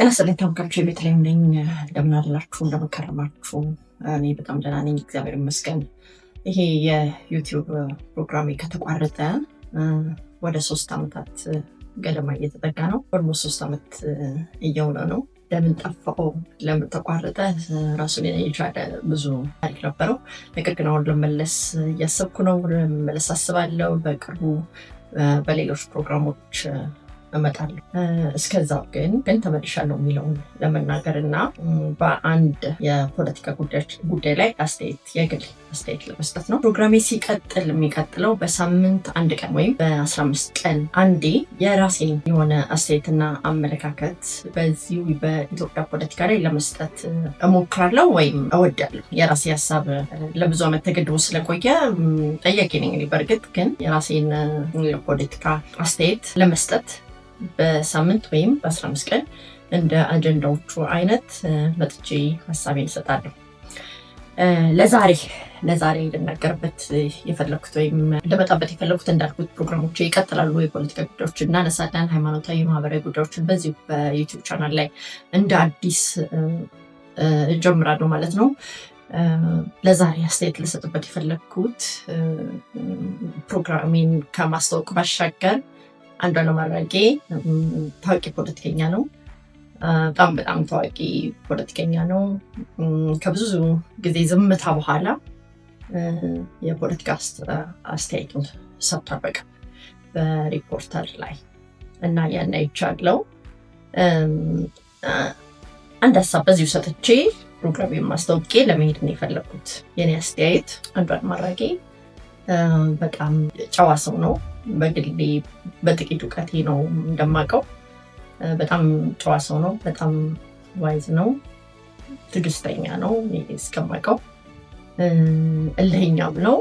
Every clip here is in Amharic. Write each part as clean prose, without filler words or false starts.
ጤና ይስጥልኝ ተመልካቾች፣ ቤተልሔም ነኝ። እንደምን አላችሁ? እንደምን ከረማችሁ? እኔ በጣም ደህና ነኝ፣ እግዚአብሔር ይመስገን። ይሄ የዩቲዩብ ፕሮግራሜ ከተቋረጠ ወደ 3 ዓመታት ገደማ እየተጠጋ ነው። ኦልሞስት 3 ዓመት እየሆነ ነው። ለምን ጠፋው፣ ለምን ተቋረጠ ራሱን የቻለ ብዙ ታሪክ ነበረው። ነገር ግን አሁን ለመመለስ እያሰብኩ ነው። ለመመለስ አስባለሁ። በቅርቡ በሌሎች ፕሮግራሞች እመጣለሁ። እስከዛው ግን ተመልሻለሁ የሚለውን ለመናገር እና በአንድ የፖለቲካ ጉዳይ ላይ የግል አስተያየት ለመስጠት ነው። ፕሮግራሜ ሲቀጥል የሚቀጥለው በሳምንት 1 ቀን ወይም በ15 ቀን አንዴ የራሴን የሆነ አስተያየትና አመለካከት በዚሁ በኢትዮጵያ ፖለቲካ ላይ ለመስጠት እሞክራለሁ ወይም እወዳለሁ። የራሴ ሀሳብ ለብዙ ዓመት ተገድቦ ስለቆየ ጠያቂ ነኝ። በእርግጥ ግን የራሴን የፖለቲካ አስተያየት ለመስጠት በሳምንት ወይም በ15 ቀን እንደ አጀንዳዎቹ አይነት መጥቼ ሀሳቤን እሰጣለሁ። ለዛሬ ልናገርበት የፈለኩት ወይም ልመጣበት የፈለኩት እንዳልኩት ፕሮግራሞች ይቀጥላሉ። የፖለቲካ ጉዳዮችን እናነሳለን፣ ሃይማኖታዊ፣ ማህበራዊ ጉዳዮችን በዚሁ በዩቲዩብ ቻናል ላይ እንደ አዲስ እጀምራለሁ ማለት ነው። ለዛሬ አስተያየት ልሰጥበት የፈለኩት ፕሮግራሜን ከማስታወቅ ባሻገር አንዷለም አራጌ ታዋቂ ፖለቲከኛ ነው። በጣም ታዋቂ ፖለቲከኛ ነው። ከብዙ ጊዜ ዝምታ በኋላ የፖለቲካ አስተያየቱን ሰጥቷል በቅርብ በሪፖርተር ላይ እና ያን አይቻለሁ። አንድ ሀሳብ በዚሁ ሰጥቼ ፕሮግራሜን ማስታወቄ ለመሄድ ነው የፈለኩት። የኔ አስተያየት አንዷለም አራጌ በጣም ጨዋ ሰው ነው። በግሌ በጥቂት እውቀቴ ነው እንደማውቀው በጣም ጨዋ ሰው ነው። በጣም ዋይዝ ነው። ትዕግስተኛ ነው እስከማውቀው። እልህኛም ነው።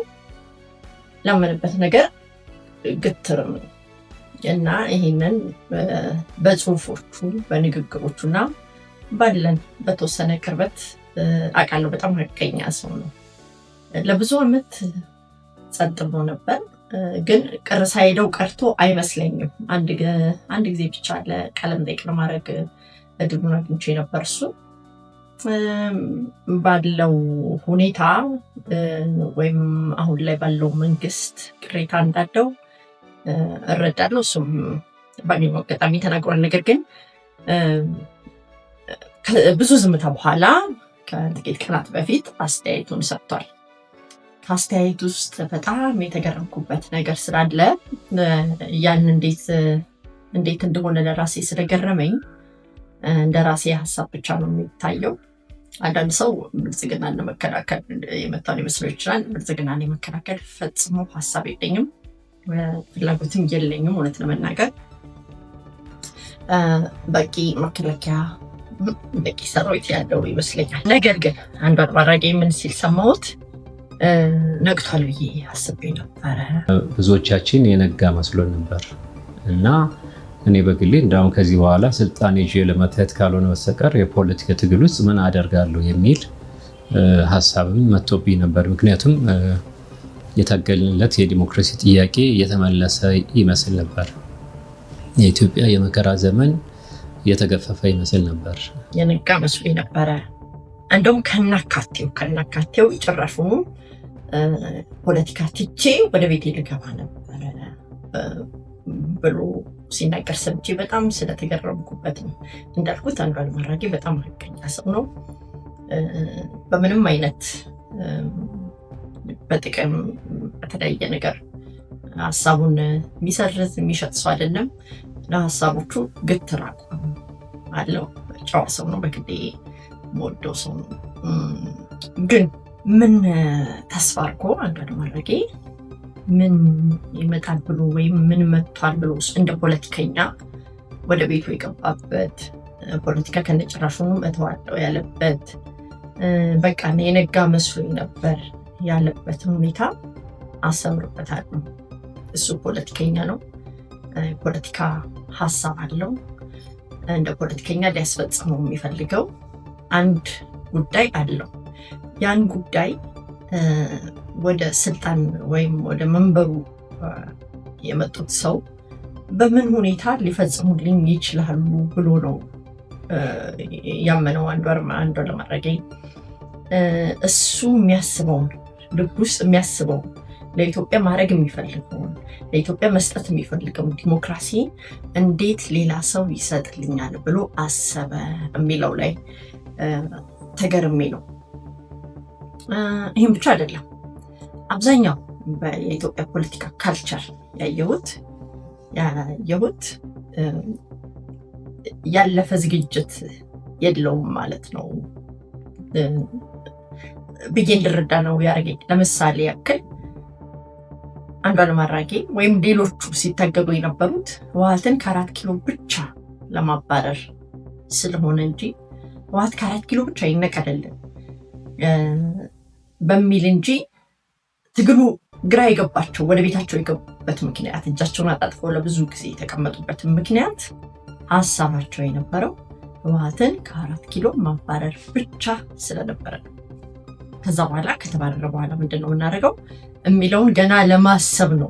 ላመነበት ነገር ግትርም ነው እና ይሄንን በጽሁፎቹ በንግግሮቹ እና ባለን በተወሰነ ቅርበት አውቃለሁ። በጣም ሀቀኛ ሰው ነው። ለብዙ ዓመት ጸጥ ብሎ ነበር፣ ግን ቅር ሳይሄደው ቀርቶ አይመስለኝም። አንድ ጊዜ ብቻ ለቃለ መጠይቅ ለማድረግ እድሉን አግኝቼ ነበር። እሱ ባለው ሁኔታ ወይም አሁን ላይ ባለው መንግስት ቅሬታ እንዳለው እረዳለሁ። እሱም ባገኘው አጋጣሚ ተናግሯል። ነገር ግን ብዙ ዝምታ በኋላ ከጥቂት ቀናት በፊት አስተያየቱን ሰጥቷል። ከአስተያየት ውስጥ በጣም የተገረምኩበት ነገር ስላለ ያን እንዴት እንደሆነ ለራሴ ስለገረመኝ እንደ ራሴ ሀሳብ ብቻ ነው የሚታየው። አንዳንድ ሰው ብልጽግናን ለመከላከል የመጣው ሊመስለው ይችላል። ብልጽግናን የመከላከል ፈጽሞ ሀሳብ የለኝም፣ ፍላጎትም የለኝም። እውነት ለመናገር በቂ መከላከያ፣ በቂ ሰራዊት ያለው ይመስለኛል። ነገር ግን አንዷለም አራጌ ምን ሲል ሰማሁት ነቅቷል ብዬ አስቤ ነበረ። ብዙዎቻችን የነጋ መስሎን ነበር እና እኔ በግሌ እንዳውም ከዚህ በኋላ ስልጣን ይዤ ለመታየት ካልሆነ በስተቀር የፖለቲካ ትግል ውስጥ ምን አደርጋለሁ የሚል ሀሳብም መጥቶብኝ ነበር። ምክንያቱም የታገልንለት የዲሞክራሲ ጥያቄ የተመለሰ ይመስል ነበር። የኢትዮጵያ የመከራ ዘመን የተገፈፈ ይመስል ነበር። የነጋ መስሎ ነበረ። እንደውም ከናካቴው ጭራሹኑ ፖለቲካ ትቼ ወደ ቤቴ ልገባ ነበረ ብሎ ሲናገር ሰምቼ በጣም ስለተገረምኩበት ነው። እንዳልኩት አንዷለም አራጌ በጣም ሀቀኛ ሰው ነው። በምንም አይነት በጥቅም በተለያየ ነገር ሀሳቡን የሚሰርዝ የሚሸጥ ሰው አይደለም። ለሀሳቦቹ ግትር አቋም አለው። ጨዋ ሰው ነው። በግዴ የምወደው ሰው ነው። ግን ምን ተስፋ አድርጎ አንዷለም አራጌ ምን ይመጣል ብሎ ወይም ምን መጥቷል ብሎ እንደ ፖለቲከኛ ወደ ቤቱ የገባበት ፖለቲካ ከነጭራሹኑ እተዋለሁ ያለበት በቃ የነጋ መስሎኝ ነበር ያለበትን ሁኔታ አሰምርበታለሁ። እሱ ፖለቲከኛ ነው። ፖለቲካ ሀሳብ አለው። እንደ ፖለቲከኛ ሊያስፈጽመው የሚፈልገው አንድ ጉዳይ አለው። ያን ጉዳይ ወደ ስልጣን ወይም ወደ መንበሩ የመጡት ሰው በምን ሁኔታ ሊፈጽሙልኝ ይችላሉ ብሎ ነው ያመነው አንዷለም አራጌ እሱ የሚያስበውን ልብ ውስጥ የሚያስበውን ለኢትዮጵያ ማድረግ የሚፈልገውን ለኢትዮጵያ መስጠት የሚፈልገውን ዲሞክራሲ እንዴት ሌላ ሰው ይሰጥልኛል ብሎ አሰበ የሚለው ላይ ተገርሜ ነው። ይህም ብቻ አይደለም። አብዛኛው የኢትዮጵያ ፖለቲካ ካልቸር ያየሁት ያለፈ ዝግጅት የለውም ማለት ነው ብዬ እንድረዳ ነው ያደረገኝ። ለምሳሌ ያክል አንዷለም አራጌ ወይም ሌሎቹ ሲታገሉ የነበሩት ህወሓትን ከ4 ኪሎ ብቻ ለማባረር ስለሆነ እንጂ ህወሓት ከ4 ኪሎ ብቻ ይነቀደልን በሚል እንጂ ትግሉ ግራ የገባቸው ወደ ቤታቸው የገቡበት ምክንያት እጃቸውን አጣጥፈው ለብዙ ጊዜ የተቀመጡበት ምክንያት ሀሳባቸው የነበረው ህወሓትን ከ4 ኪሎ ማባረር ብቻ ስለነበረ ነው። ከዛ በኋላ ከተባረረ በኋላ ምንድን ነው የምናደርገው የሚለውን ገና ለማሰብ ነው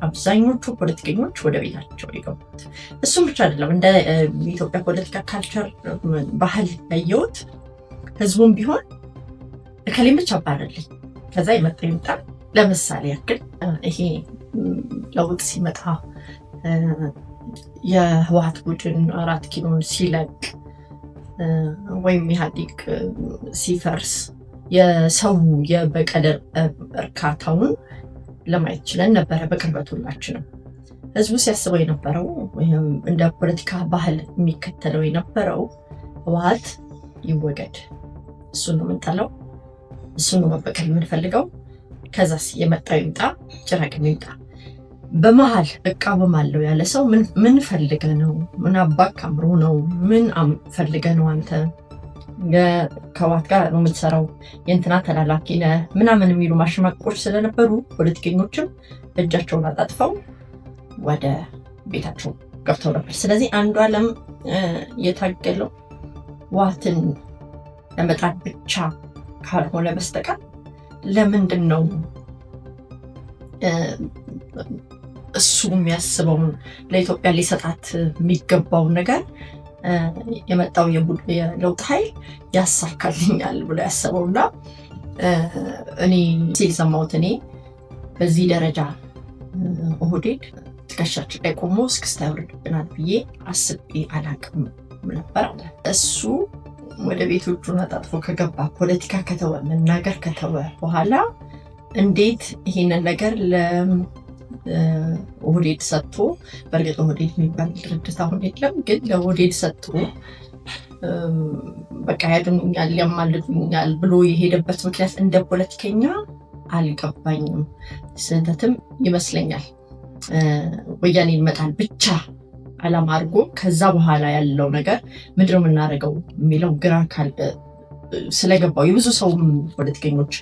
አብዛኞቹ ፖለቲከኞች ወደ ቤታቸው የገቡት። እሱም ብቻ አይደለም፣ እንደ ኢትዮጵያ ፖለቲካ ካልቸር ባህል ያየሁት ህዝቡም ቢሆን እከሌን ብቻ አባረልኝ ከዛ የመጣ ይምጣ። ለምሳሌ ያክል ይሄ ለውጥ ሲመጣ የህወሓት ቡድን 4 ኪሎን ሲለቅ ወይም ኢህአዴግ ሲፈርስ የሰው የበቀል እርካታውን ለማየት ችለን ነበረ። በቅርበት ሁላችንም ህዝቡ ሲያስበው የነበረው እንደ ፖለቲካ ባህል የሚከተለው የነበረው ህወሓት ይወገድ፣ እሱን ነው የምንጠላው፣ እሱን ነው መበቀል የምንፈልገው፣ ከዛስ የመጣው ይምጣ፣ ጭራቅ ይምጣ። በመሀል እቃወማለሁ ያለ ሰው ምን ፈልገ ነው? ምን አባክ አምሮ ነው? ምን ፈልገ ነው? አንተ ከህወሓት ጋር ነው የምትሰራው፣ የእንትና ተላላኪ ነህ ምናምን የሚሉ ማሸማቆች ስለነበሩ ፖለቲከኞችም እጃቸውን አጣጥፈው ወደ ቤታቸው ገብተው ነበር። ስለዚህ አንዷለም የታገለው ህወሓትን ለመጣል ብቻ ካልሆነ በስተቀር ለምንድን ነው እሱ የሚያስበውን ለኢትዮጵያ ሊሰጣት የሚገባውን ነገር የመጣው የለውጥ ኃይል ያሳካልኛል ብሎ ያሰበውና እኔ ሲል ሰማሁት። እኔ በዚህ ደረጃ ኦህዴድ ትከሻችን ላይ ቆሞ እስክስታ ያወርድብናል ብዬ አስቤ አላቅም ነበር። እሱ ወደ ቤቶቹን አጣጥፎ ከገባ ፖለቲካ ከተወ መናገር ከተወ በኋላ እንዴት ይሄንን ነገር ለኦህዴድ ሰጥቶ፣ በእርግጥ ኦህዴድ የሚባል ድርጅት አሁን የለም፣ ግን ለኦህዴድ ሰጥቶ በቃ ያድኑኛል ያማልዱኛል ብሎ የሄደበት ምክንያት እንደ ፖለቲከኛ አልገባኝም። ስህተትም ይመስለኛል። ወያኔ ይመጣል ብቻ አላማ አድርጎ ከዛ በኋላ ያለው ነገር ምንድነው የምናደርገው የሚለው ግራ ስለገባው የብዙ ሰውም ፖለቲከኞች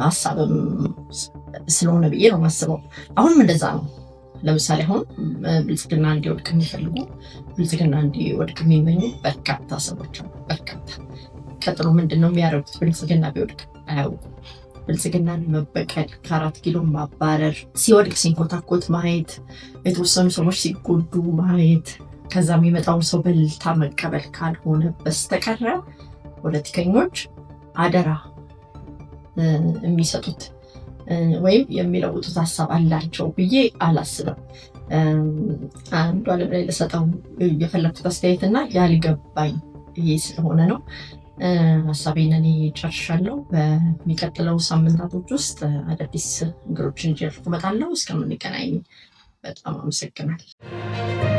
ሀሳብም ስለሆነ ብዬ ነው የማስበው። አሁንም እንደዛ ነው። ለምሳሌ አሁን ብልጽግና እንዲወድቅ የሚፈልጉ ብልጽግና እንዲወድቅ የሚመኙ በርካታ ሰዎች አሉ። በርካታ ቀጥሎ ምንድን ነው የሚያደርጉት? ብልጽግና ቢወድቅ አያውቁም። ብልጽግናን መበቀል፣ ከ4 ኪሎ ማባረር፣ ሲወድቅ ሲንኮታኮት ማየት፣ የተወሰኑ ሰዎች ሲጎዱ ማየት፣ ከዛ የሚመጣውን ሰው በልታ መቀበል ካልሆነ በስተቀረ ፖለቲከኞች አደራ የሚሰጡት ወይም የሚለውጡት ሀሳብ አላቸው ብዬ አላስብም። አንዷለም ላይ ለሰጠው የፈለግኩት አስተያየትና ያልገባኝ ይሄ ስለሆነ ነው። ሀሳቤን እኔ ጨርሻለሁ። በሚቀጥለው ሳምንታቶች ውስጥ አዳዲስ ነገሮችን ይዤ እመጣለሁ። እስከምንገናኝ በጣም አመሰግናለሁ።